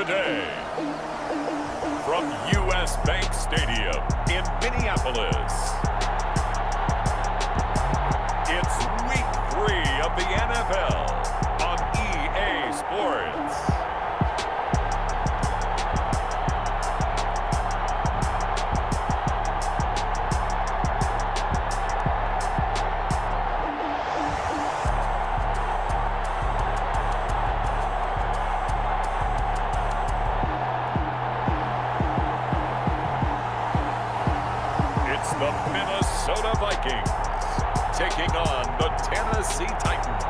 today. From U.S. Bank Stadium in Minneapolis, it's Week 3 of the NFL on EA Sports. The Minnesota Vikings taking on the Tennessee Titans.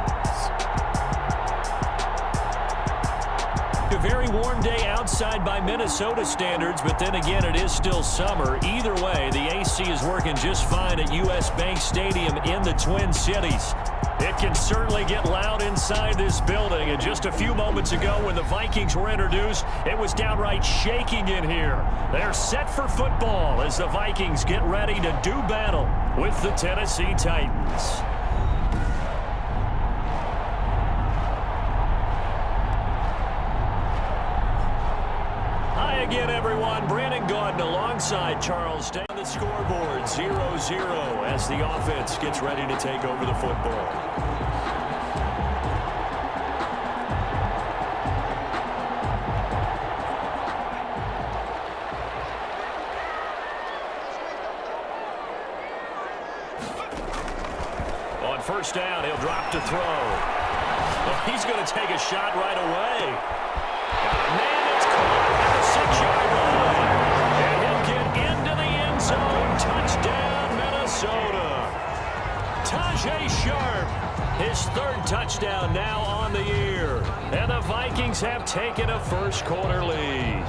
A very warm day outside by Minnesota standards, but then again, it is still summer. Either way, the AC is working just fine at U.S. Bank Stadium in the Twin Cities. It can certainly get loud inside this building, and just a few moments ago when the Vikings were introduced, it was downright shaking in here. They're set for football as the Vikings get ready to do battle with the Tennessee Titans. Hi again, everyone. Brandon Gaudin alongside Charles Day. On the scoreboard, 0-0 as the offense gets ready to take over the football. On first down, he'll drop to throw. Well, he's going to take a shot right away. Man, it's caught at the 6-yard line. And he'll get into the end zone. Touchdown, Minnesota. Tajay Sharp, his third touchdown now on the year. And the Vikings have taken a first-quarter lead.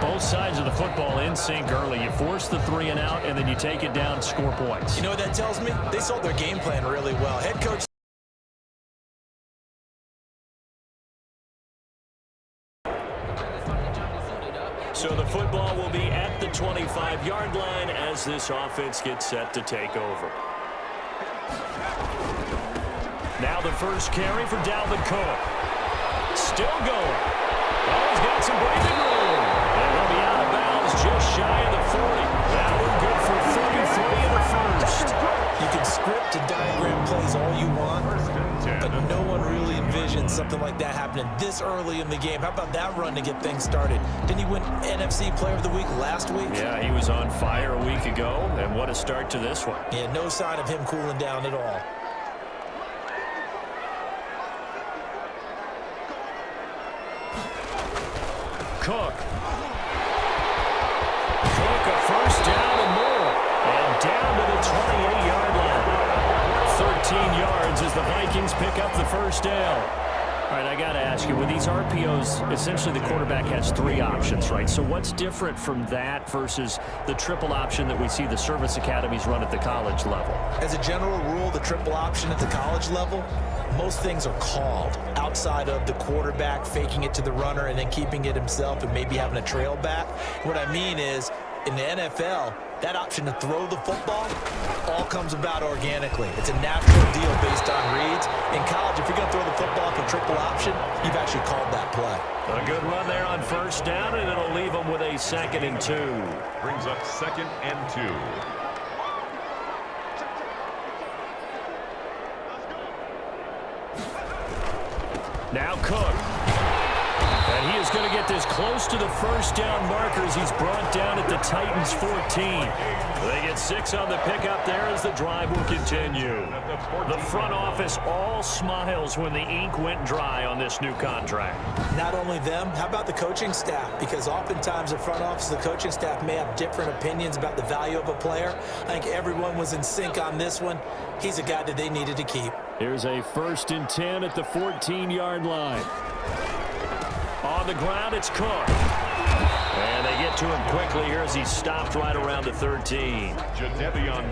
Both sides of the football in sync early. You force the 3 and out, and then you take it down, score points. You know what that tells me? They sold their game plan really well. Head coach. So the football will be at the 25-yard line as this offense gets set to take over. Now the first carry for Dalvin Cook. Still going. Oh, he's got some breathing room. And he'll be out of bounds just shy of the 40. That one good for 33 in the first. You can script and diagram plays all you want, but no one really envisions something like that happening this early in the game. How about that run to get things started? Didn't he win NFC Player of the Week last week? Yeah, he was on fire a week ago, and what a start to this one. Yeah, no sign of him cooling down at all. Cook, a first down and more. And down to the 28-yard line. 13 yards as the Vikings pick up the first down. All right, I got to ask you, with these RPOs, essentially the quarterback has 3 options, right? So what's different from that versus the triple option that we see the service academies run at the college level? As a general rule, the triple option at the college level, most things are called outside of the quarterback faking it to the runner and then keeping it himself and maybe having a trail back. What I mean is, in the NFL, that option to throw the football all comes about organically. It's a natural deal based on reads. In college, if you're going to throw the football for triple option, you've actually called that play. A good run there on first down, and it'll leave them with a 2nd and 2. Brings up 2nd and 2. Now Cook. And he is going to get this close to the first down markers. He's brought down at the Titans 14. They get 6 on the pickup there as the drive will continue. The front office all smiles when the ink went dry on this new contract. Not only them, how about the coaching staff? Because oftentimes the front office, the coaching staff may have different opinions about the value of a player. I think everyone was in sync on this one. He's a guy that they needed to keep. Here's a 1st and 10 at the 14-yard line. On the ground, it's Cook. And they get to him quickly here as he's stopped right around the 13.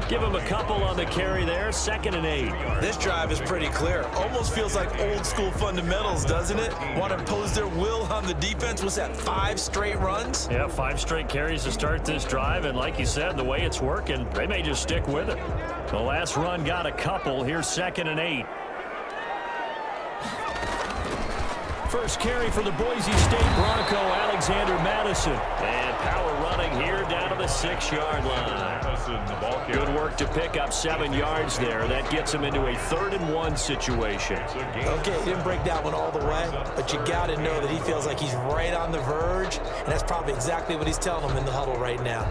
Give him a couple on the carry there, 2nd and 8. This drive is pretty clear. Almost feels like old school fundamentals, doesn't it? Want to impose their will on the defense. What's that, 5 straight runs? Yeah, 5 straight carries to start this drive. And like you said, the way it's working, they may just stick with it. The last run got a couple. Here's 2nd and 8. First carry for the Boise State Bronco, Alexander Madison. And power running here down to the 6-yard line. Good work to pick up 7 yards there. That gets him into a 3rd-and-1 situation. Okay, he didn't break that one all the way, but you got to know that he feels like he's right on the verge, and that's probably exactly what he's telling them in the huddle right now.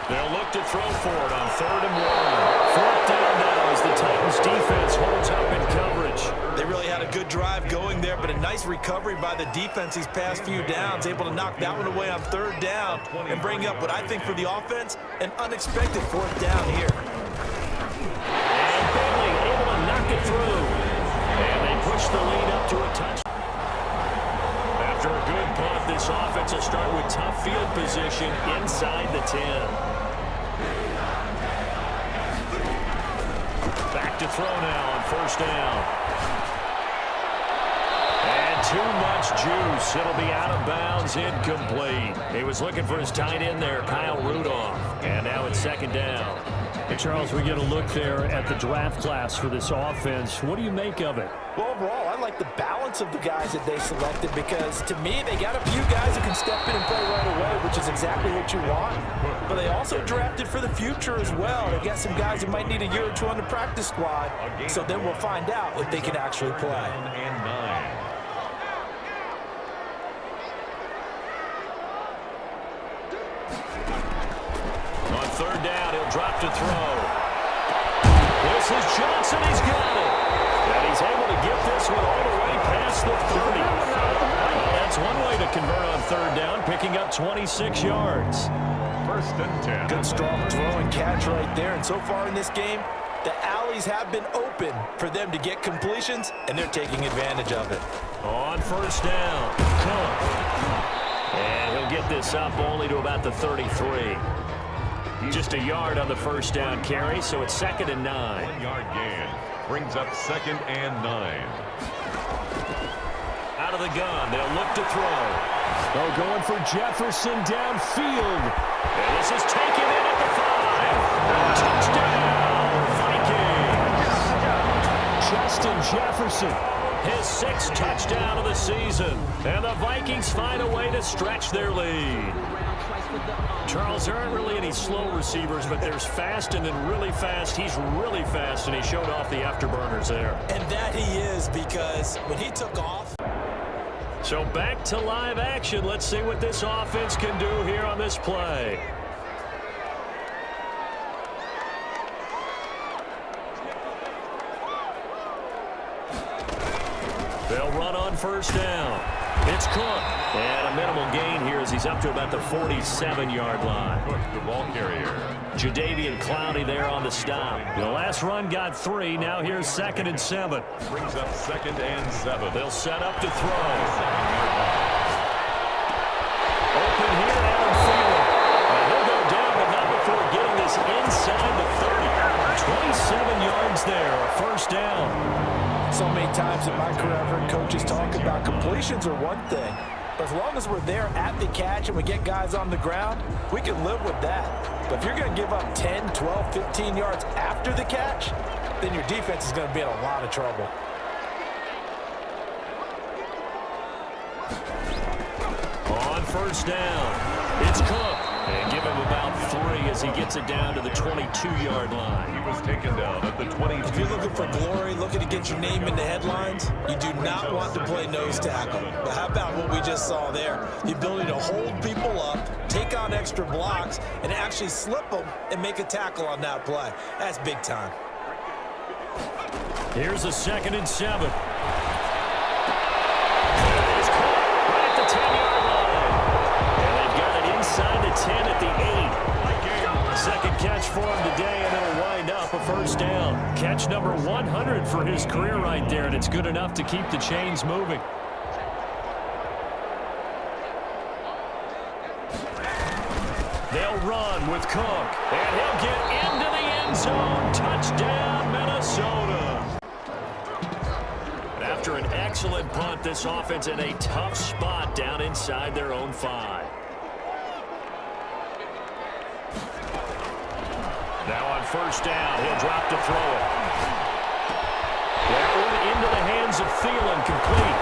They'll look to throw for it on 3rd-and-1. 4th down now as the Titans defense holds up in coverage. They really had a good drive going there, but a nice recovery by the defense these past few downs, able to knock that one away on 3rd down and bring up what I think for the offense, an unexpected 4th down here. And Bentley able to knock it through. And they push the lead up to a touchdown. After a good punt, this offense will start with tough field position inside the 10. Back to throw now on 1st down. And too much juice. It'll be out of bounds, incomplete. He was looking for his tight end there, Kyle Rudolph. And now it's 2nd down. Hey, Charles, we get a look there at the draft class for this offense. What do you make of it? Well, overall, I like the balance of the guys that they selected because, to me, they got a few guys who can step in and play right away, which is exactly what you want. But they also drafted for the future as well. They got some guys who might need a year or 2 on the practice squad, so then we'll find out if they can actually play. On 3rd down, he'll drop to throw. This is Johnson. He's got it. And he's able to get this one all the way past the 30. Well, that's one way to convert on 3rd down, picking up 26 yards. 1st and 10. Good strong throw and catch right there. And so far in this game, the alleys have been open for them to get completions, and they're taking advantage of it. On 1st down, Cook. And he'll get this up only to about the 33. Just a yard on the 1st down carry, so it's 2nd and 9. 1-yard gain brings up 2nd and 9. Out of the gun, they'll look to throw. Oh, going for Jefferson downfield. And this is taken in at the 5. Touchdown, Vikings. Justin Jefferson. His 6th touchdown of the season. And the Vikings find a way to stretch their lead. Charles, there aren't really any slow receivers, but there's fast and then really fast. He's really fast, and he showed off the afterburners there. And that he is, because when he took off. So back to live action. Let's see what this offense can do here on this play. They'll run on 1st down. It's Cook. And a minimal gain here as he's up to about the 47-yard line. Cook, the ball carrier. Jadeveon Clowney there on the stop. The last run got 3. Now here's 2nd and 7. Brings up 2nd and 7. They'll set up to throw. Open here, Adam Thielen. And he'll go down, but not before getting this inside the 30. 27 yards there, a 1st down. So many times in my career, I've heard coaches talk about completions are one thing, but as long as we're there at the catch and we get guys on the ground, we can live with that. But if you're going to give up 10, 12, 15 yards after the catch, then your defense is going to be in a lot of trouble. On 1st down, it's Cook. And give him about 3 as he gets it down to the 22-yard line. He was taken down at the 22. If you're looking for glory, looking to get your name in the headlines, you do not want to play nose tackle. But how about what we just saw there? The ability to hold people up, take on extra blocks, and actually slip them and make a tackle on that play. That's big time. Here's a 2nd and 7. It's Cook right at the 10-yard line. And they've got it inside the 10 at the 8. Second catch for him today, and it'll wind up a 1st down. Catch number 100 for his career right there, and it's good enough to keep the chains moving. They'll run with Cook, and he'll get into the end zone. Touchdown, Minnesota. And after an excellent punt. This offense in a tough spot down inside their own 5. Now on first down, he'll drop to throw it. That one into the hands of Thielen, complete.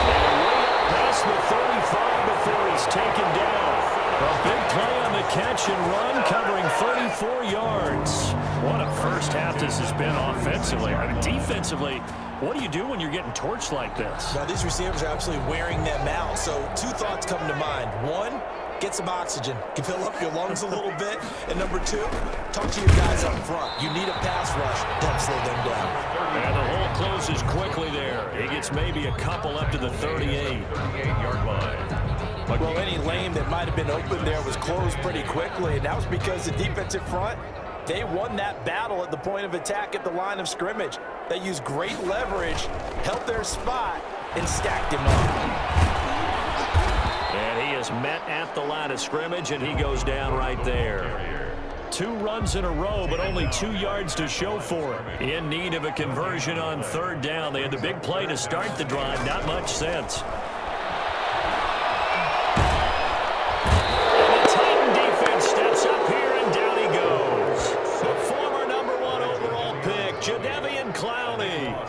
And way up past the 35 before he's taken down. A big play on the catch and run, covering 34 yards. What a first half this has been offensively. I mean, defensively, what do you do when you're getting torched like this? Now, these receivers are absolutely wearing them out. So 2 thoughts come to mind. 1, get some oxygen. Can fill up your lungs a little bit. And number 2, talk to your guys up front. You need a pass rush to help slow them down. And the hole closes quickly there. He gets maybe a couple up to the 38. 38-yard line. Well, any lane that might have been open there was closed pretty quickly, and that was because the defensive front, they won that battle at the point of attack at the line of scrimmage. They used great leverage, held their spot, and stacked him up. And he is met at the line of scrimmage, and he goes down right there. 2 runs in a row, but only 2 yards to show for it. In need of a conversion on third down. They had the big play to start the drive. Not much sense.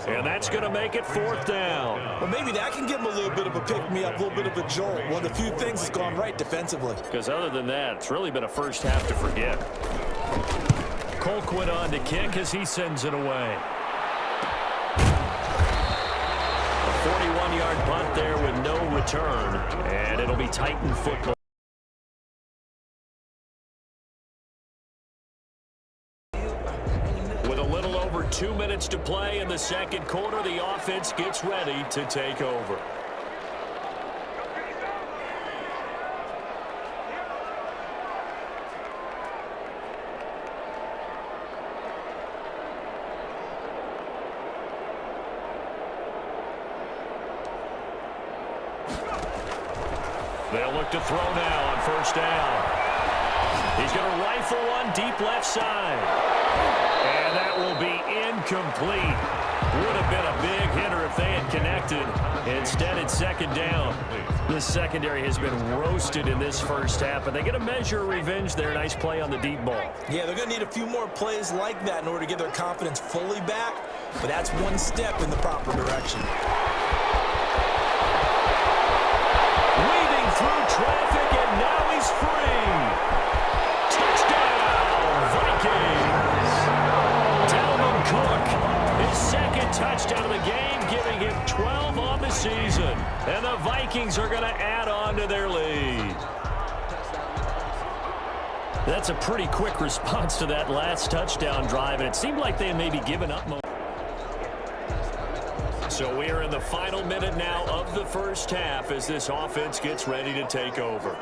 And that's going to make it fourth down. Well, maybe that can give him a little bit of a pick-me-up, a little bit of a jolt. One of the few things that's gone right defensively. Because other than that, it's really been a first half to forget. Colquitt on to kick as he sends it away. A 41-yard punt there with no return. And it'll be Titan football. With a little over 2 minutes to play in the second quarter, the offense gets ready to take over. They'll look to throw now on first down. He's going to rifle one deep left side. And that will be incomplete. Would have been a big hitter if they had connected. Instead, it's second down. This secondary has been roasted in this first half, but they get a measure of revenge there. Nice play on the deep ball. Yeah, they're going to need a few more plays like that in order to get their confidence fully back, but that's one step in the proper direction. Weaving through traffic, and now he's free. Touchdown, Vikings. Dalvin Cook, his second touchdown of the game, giving him 12 on the season. And the Vikings are going to add on to their lead. That's a pretty quick response to that last touchdown drive, and it seemed like they had maybe given up. So we are in the final minute now of the first half as this offense gets ready to take over.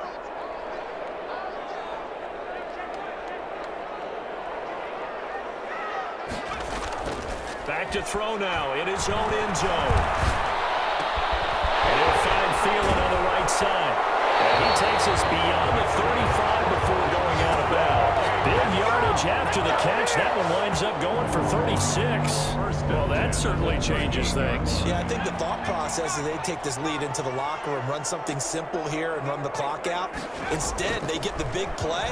Back to throw now in his own end zone. And he'll find Thielen on the right side. And he takes us beyond the 35 before going out of bounds. Big yardage after the catch. That one winds up going for 36. Well, that certainly changes things. Yeah, I think the thought process is they take this lead into the locker room, run something simple here and run the clock out. Instead, they get the big play.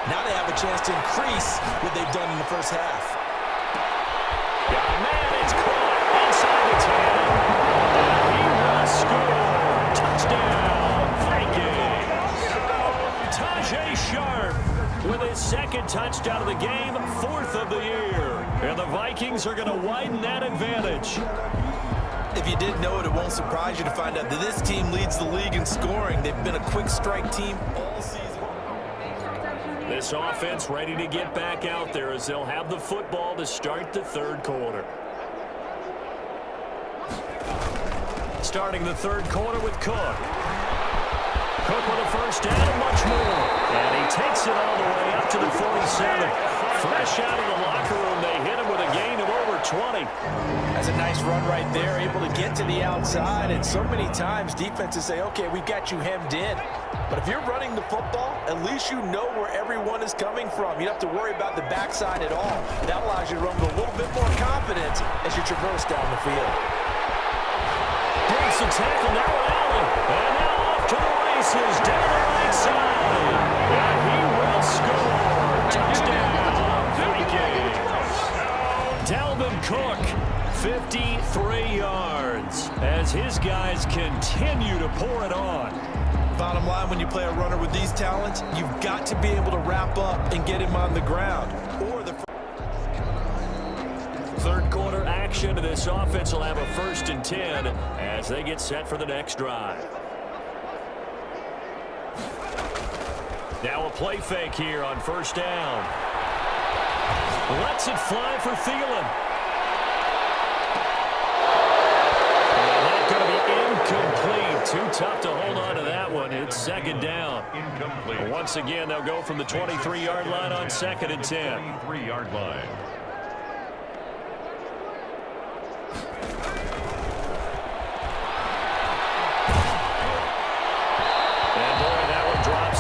Now they have a chance to increase what they've done in the first half. Got a man, it's caught inside the 10. And he will score. Touchdown, Vikings. Tajay Sharp with his second touchdown of the game, 4th of the year. And the Vikings are going to widen that advantage. If you didn't know it, it won't surprise you to find out that this team leads the league in scoring. They've been a quick strike team all season. This offense ready to get back out there as they'll have the football to start the third quarter. Starting the third quarter with Cook. Cook with a first down and much more. And he takes it all the way up to the 47. Fresh out of the locker room, they hit him with a gain of over 20. That's a nice run right there, able to get to the outside. And so many times defenses say, okay, we got you hemmed in. But if you're running the football, at least you know where everyone is coming from. You don't have to worry about the backside at all. That allows you to run with a little bit more confidence as you traverse down the field. Makes the tackle now at Allen. And now off to the races down the right side. And he will score. Touchdown, Vikings. Dalvin Cook, 53 yards as his guys continue to pour it on. Bottom line, when you play a runner with these talents, you've got to be able to wrap up and get him on the ground. Or the Third quarter action, and this offense will have a 1st and 10 as they get set for the next drive. Now a play fake here on 1st down. Lets it fly for Thielen. And that's going to be incomplete. Too tough to hold on to that one. It's 2nd down. Incomplete. Once again, they'll go from the 23-yard line on 2nd and 10. 23-yard line.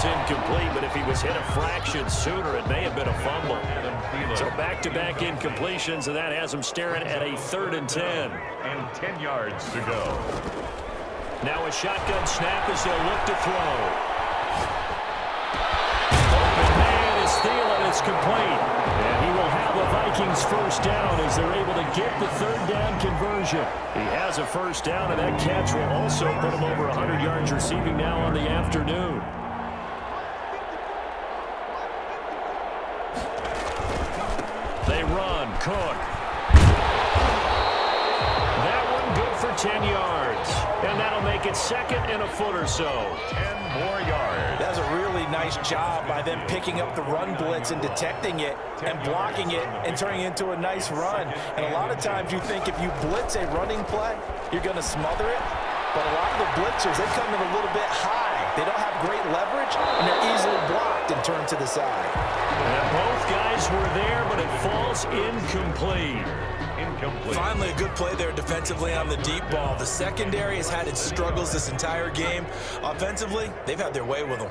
Incomplete, but if he was hit a fraction sooner, it may have been a fumble. So back-to-back incompletions, and that has him staring at a 3rd and 10. And 10 yards to go. Now a shotgun snap as they'll look to throw. Open man is Thielen. It's complete. And he will have the Vikings 1st down as they're able to get the 3rd down conversion. He has a 1st down, and that catch will also put him over 100 yards receiving now on the afternoon. They run. Cook. That one good for 10 yards. And that'll make it 2nd and a foot or so. 10 more yards. That's a really nice job by them picking up the run blitz and detecting it and blocking it and turning it into a nice run. And a lot of times you think if you blitz a running play, you're going to smother it. But a lot of the blitzers, they come in a little bit high. They don't have great leverage, and they're easily blocked and turned to the side. And both guys were there, but it falls incomplete. Incomplete. Finally, a good play there defensively on the deep ball. The secondary has had its struggles this entire game. Offensively, they've had their way with them.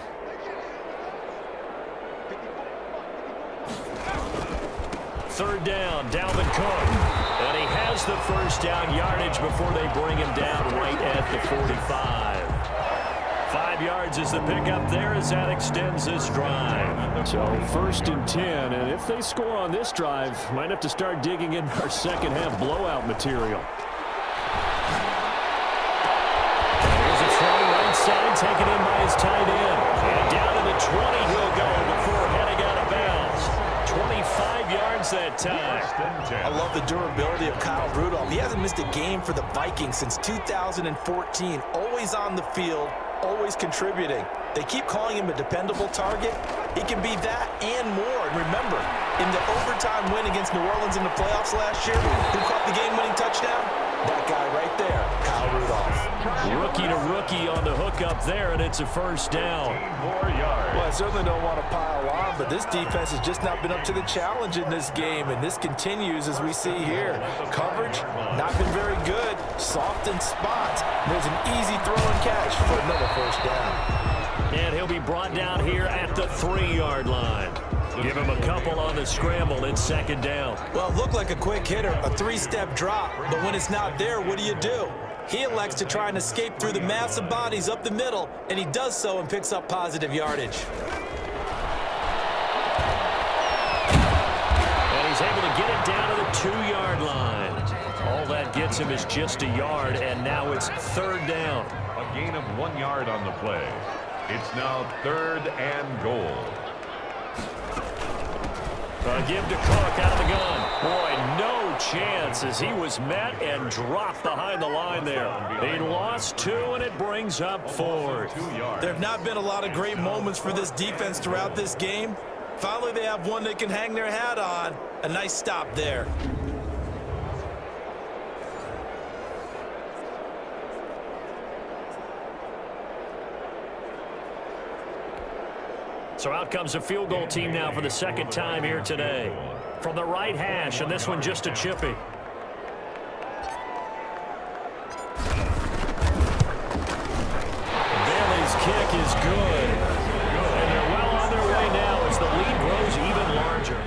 Third down, Dalvin Cook. And he has the 1st down yardage before they bring him down right at the 45. 5 yards is the pickup there as that extends this drive. So 1st and 10, and if they score on this drive, might have to start digging in our second half blowout material. Here's a throw right side, taken in by his tight end. And down to the 20 he'll go before heading out of bounds. 25 yards that time. I love the durability of Kyle Rudolph. He hasn't missed a game for the Vikings since 2014. Always on the field, always contributing. They keep calling him a dependable target. He can be that and more. And remember, in the overtime win against New Orleans in the playoffs last year, who caught the game-winning touchdown? That guy right there, Kyle Rudolph. Rookie to rookie on the hook up there, and it's a 1st down. 10 more yards. Well, I certainly don't want to pile on, but this defense has just not been up to the challenge in this game, and this continues as we see here. Coverage, not been very good. Soft in spots. There's an easy throw and catch for another 1st down. And he'll be brought down here at the 3-yard line. Give him a couple on the scramble. It's 2nd down. Well, it looked like a quick hitter, a 3-step drop, but when it's not there, what do? He elects to try and escape through the massive bodies up the middle, and he does so and picks up positive yardage. And he's able to get it down to the 2-yard line. All that gets him is just a yard, and now it's 3rd down. A gain of 1 yard on the play. It's now 3rd and goal. Give to Cook out of the gun. Boy, no chance as he was met and dropped behind the line there. He lost 2, and it brings up 4th. 2 yards. There have not been a lot of great moments for this defense throughout this game. Finally, they have one they can hang their hat on. A nice stop there. So out comes a field goal team now for the 2nd time here today. From the right hash, and this one just a chippy. Bailey's kick is good. And they're well on their way now as the lead grows even larger.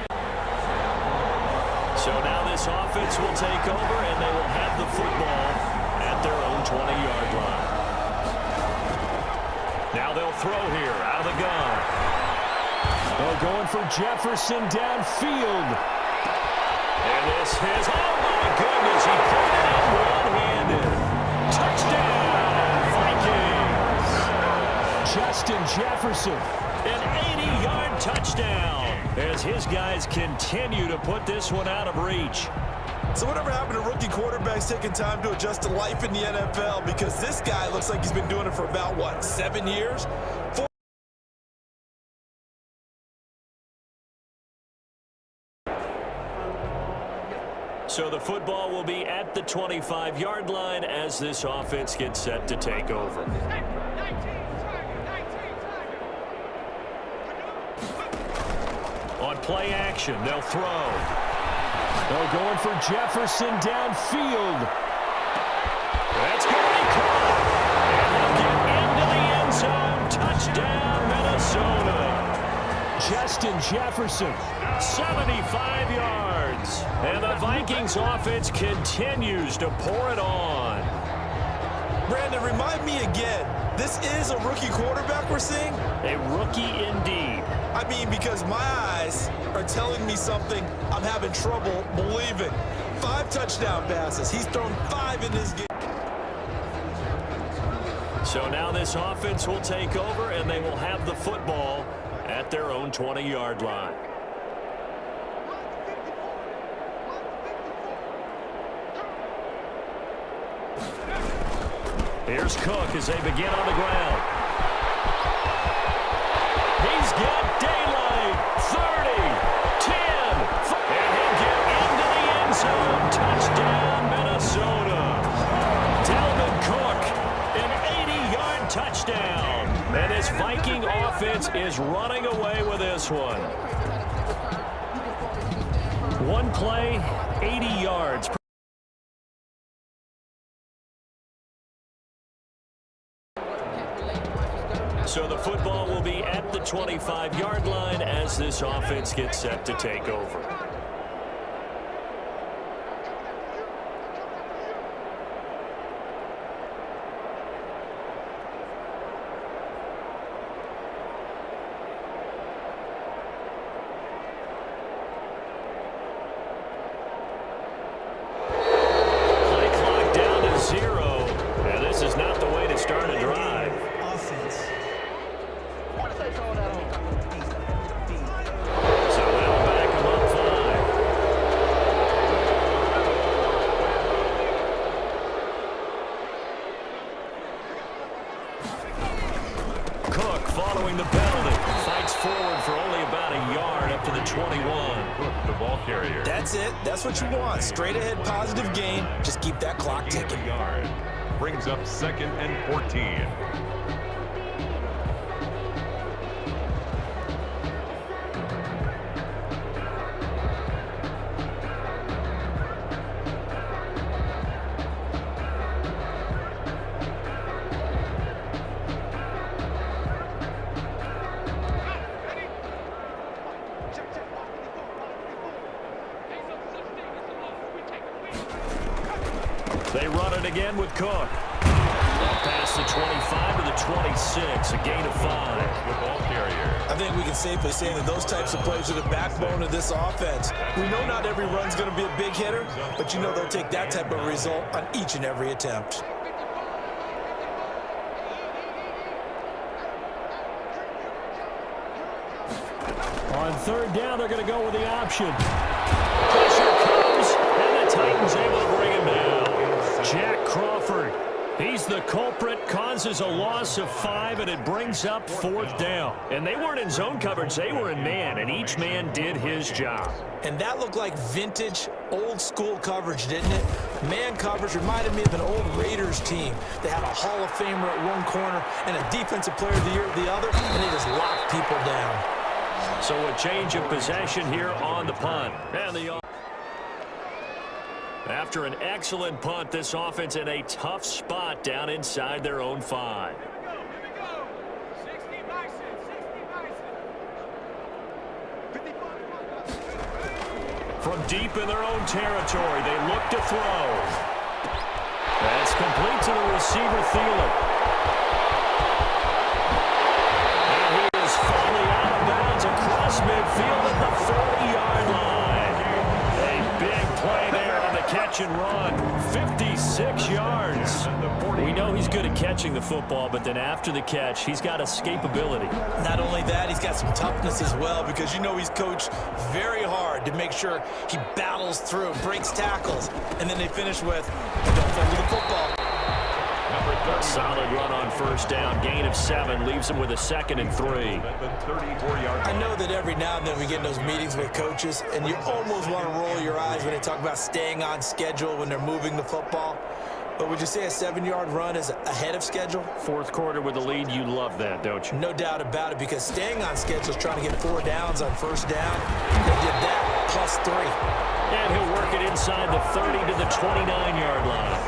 So now this offense will take over, and they will have the football at their own 20-yard line. Now they'll throw here out of the gun. Oh, going for Jefferson downfield. And this is, oh my goodness, he put it in one-handed. Touchdown, Vikings. Justin Jefferson. An 80-yard touchdown as his guys continue to put this one out of reach. So whatever happened to rookie quarterbacks taking time to adjust to life in the NFL? Because this guy looks like he's been doing it for about, what, 7 years? So the football will be at the 25-yard line as this offense gets set to take over. On play action, they'll throw. Oh, going for Jefferson downfield. That's going to be caught. And he'll get into the end zone. Touchdown, Minnesota. Justin Jefferson. 75 yards. And the Vikings offense continues to pour it on. Brandon, remind me again, this is a rookie quarterback we're seeing? A rookie indeed. I mean, because my eyes are telling me something I'm having trouble believing. 5 touchdown passes. He's thrown 5 in this game. So now this offense will take over, and they will have the football at their own 20-yard line. Here's Cook as they begin on the ground. He's got daylight. 30, 10, 5, and he'll get into the end zone. Touchdown, Minnesota. Dalvin Cook, an 80-yard touchdown. And this Viking offense is running away with this one. One play, 80 yards. So the football will be at the 25-yard line as this offense gets set to take over. Play clock down to 0. And this is not the way to start a drive. So that'll back him up 5. Cook following the penalty. Fights forward for only about a yard up to the 21. The ball carrier. That's it. That's what you want. Straight ahead, positive gain. Just keep that clock ticking. Yard. Brings up 2nd and 14. They run it again with Cook. Past the 25 to the 26, a gain of 5. The ball carrier. I think we can safely say that those types of plays are the backbone of this offense. We know not every run's going to be a big hitter, but you know they'll take that type of result on each and every attempt. On 3rd down, they're going to go with the option. Pressure comes, and the Titans able to bring him down. Jack Crawford, he's the culprit, causes a loss of 5, and it brings up 4th down. And they weren't in zone coverage, they were in man, and each man did his job. And that looked like vintage, old-school coverage, didn't it? Man coverage reminded me of an old Raiders team. They had a Hall of Famer at one corner and a Defensive Player of the Year at the other, and they just locked people down. So a change of possession here on the punt. And after an excellent punt, this offense in a tough spot down inside their own 5. From deep in their own territory, they look to throw. That's complete to the receiver, Thielen. And he is finally out of bounds across midfield at the 40-yard line. A big play there on the catch and run. 56 yards. We know he's good at catching the football, but then after the catch, he's got escapability. Not only that, he's got some toughness as well, because you know he's coached very hard to make sure he battles through, breaks tackles, and then they finish with, don't fumble the football. Solid run on first down. Gain of 7 leaves him with a 2nd and 3. I know that every now and then we get in those meetings with coaches, and you almost want to roll your eyes when they talk about staying on schedule when they're moving the football. But would you say a 7-yard run is ahead of schedule? Fourth quarter with the lead, you love that, don't you? No doubt about it, because staying on schedule is trying to get 4 downs on first down. They did that, plus 3. And he'll work it inside the 30 to the 29-yard line.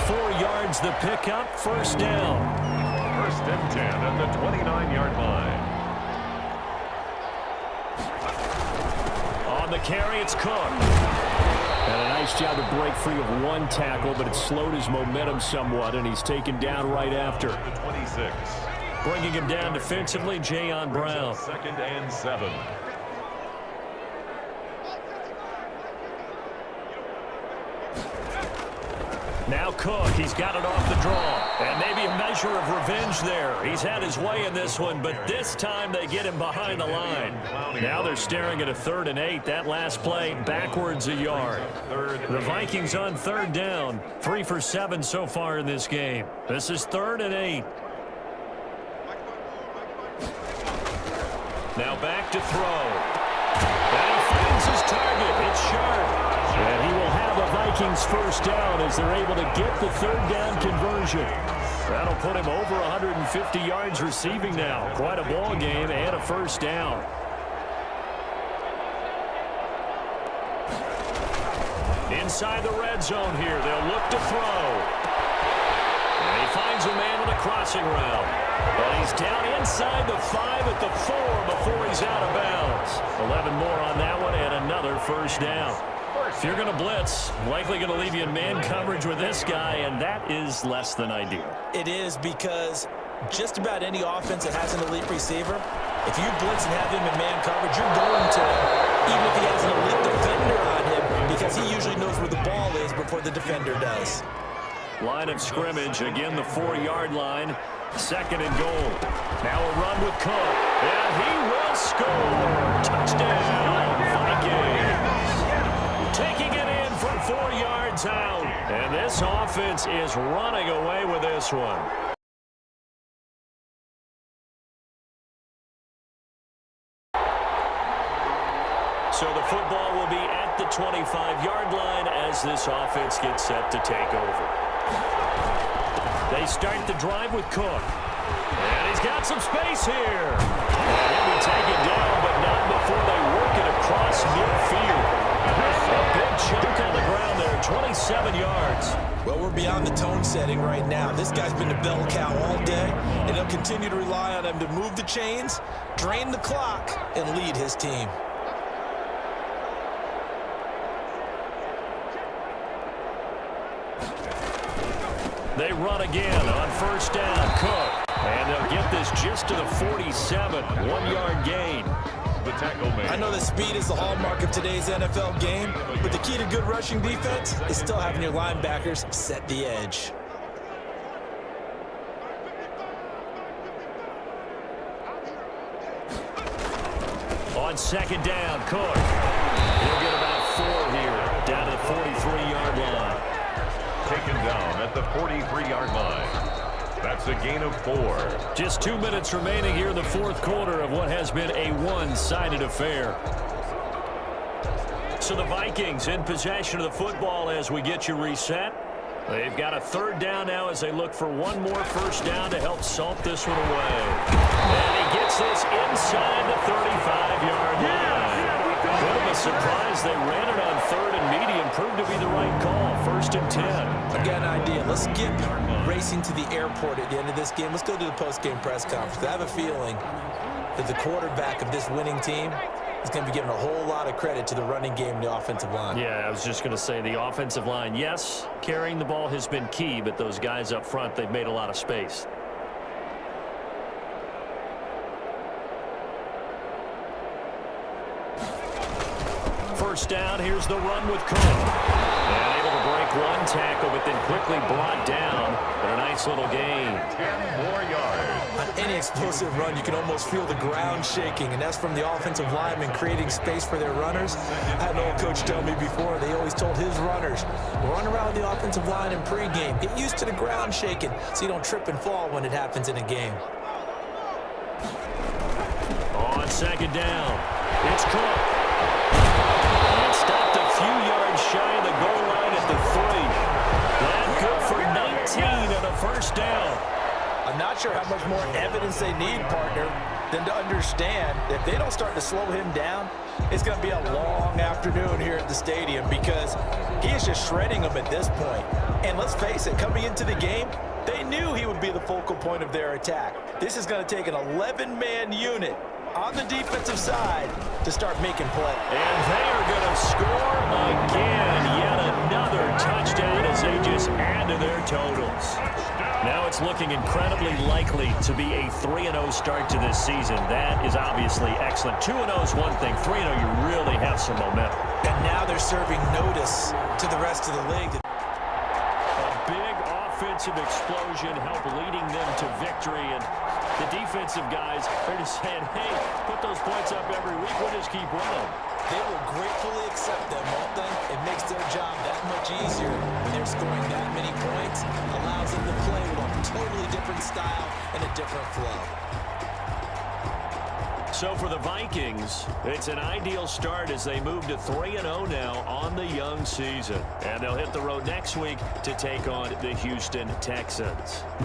4 yards the pickup, first down. First and 10 at the 29-yard line. On the carry, it's Cook. And a nice job to break free of 1 tackle, but it slowed his momentum somewhat, and he's taken down right after. 26. Bringing him down defensively, Jayon Brown. 2nd and 7. Now Cook, he's got it off the draw. And maybe a measure of revenge there. He's had his way in this one, but this time they get him behind the line. Now they're staring at a 3rd and 8. That last play backwards a yard. The Vikings on 3rd down. 3 for 7 so far in this game. This is 3rd and 8. Now back to throw. And he finds his target. It's sharp. And he will have a Vikings first down as they're able to get the 3rd down conversion. That'll put him over 150 yards receiving now. Quite a ball game and a first down. Inside the red zone here, they'll look to throw. And he finds a man on a crossing route. And he's down inside the 5 at the 4 before he's out of bounds. 11 more on that one and another first down. If you're going to blitz, likely going to leave you in man coverage with this guy, and that is less than ideal. It is, because just about any offense that has an elite receiver, if you blitz and have him in man coverage, you're going to, even if he has an elite defender on him, because he usually knows where the ball is before the defender does. Line of scrimmage, again the 4-yard line. 2nd and goal. Now a run with Cook. And he will score. Touchdown, Vikings. Taking it in from 4 yards out. And this offense is running away with this one. So the football will be at the 25-yard line as this offense gets set to take over. They start the drive with Cook. And he's got some space here. And he'll be taken down, but not before they work it across midfield. A big chunk on the ground there, 27 yards. Well, we're beyond the tone setting right now. This guy's been the bell cow all day, and he'll continue to rely on him to move the chains, drain the clock, and lead his team. They run again on first down. Cook. And they'll get this just to the 47. 1-yard gain. The tackle made. I know that speed is the hallmark of today's NFL game, but the key to good rushing defense is still having your linebackers set the edge. On 2nd down, Cook. He'll get about 4 here, down to the 43-yard line. Taken down at the 43-yard line. That's a gain of 4. Just 2 minutes remaining here in the 4th quarter of what has been a one-sided affair. So the Vikings in possession of the football as we get you reset. They've got a 3rd down now as they look for one more first down to help salt this one away. And he gets this inside the 35-yard line. Bit of a surprise. They ran it on 3rd and medium. Proved to be the right call. 1st and 10. I've got an idea. Let's skip racing to the airport at the end of this game. Let's go to the post-game press conference. I have a feeling that the quarterback of this winning team is going to be giving a whole lot of credit to the running game and the offensive line. Yeah, I was just going to say the offensive line, yes, carrying the ball has been key, but those guys up front, they've made a lot of space. First down, here's the run with Cook. And able to break one tackle, but then quickly brought down. But a nice little gain. 10 more yards. On any explosive run, you can almost feel the ground shaking, and that's from the offensive linemen creating space for their runners. I had an old coach tell me before, they always told his runners, run around the offensive line in pregame. Get used to the ground shaking so you don't trip and fall when it happens in a game. On second down, it's Cook. And stopped a few yards shy of the goal line at the 3. That good for 19 and a first down. I'm not sure how much more evidence they need, partner, than to understand that if they don't start to slow him down, it's going to be a long afternoon here at the stadium because he is just shredding them at this point. And let's face it, coming into the game, they knew he would be the focal point of their attack. This is going to take an 11-man unit on the defensive side to start making play. And they are going to score again. Yet another touchdown as they just add to their totals. Now it's looking incredibly likely to be a 3-0 start to this season. That is obviously excellent. 2-0 is one thing. 3-0, you really have some momentum. And now they're serving notice to the rest of the league. A big offensive explosion helped leading them to victory. And the defensive guys are just saying, hey, put those points up every week. We'll just keep running. They will gratefully accept them, won't they? It makes their job that much easier when they're scoring that many points. Allows them to play with a totally different style and a different flow. So for the Vikings, it's an ideal start as they move to 3-0 now on the young season. And they'll hit the road next week to take on the Houston Texans.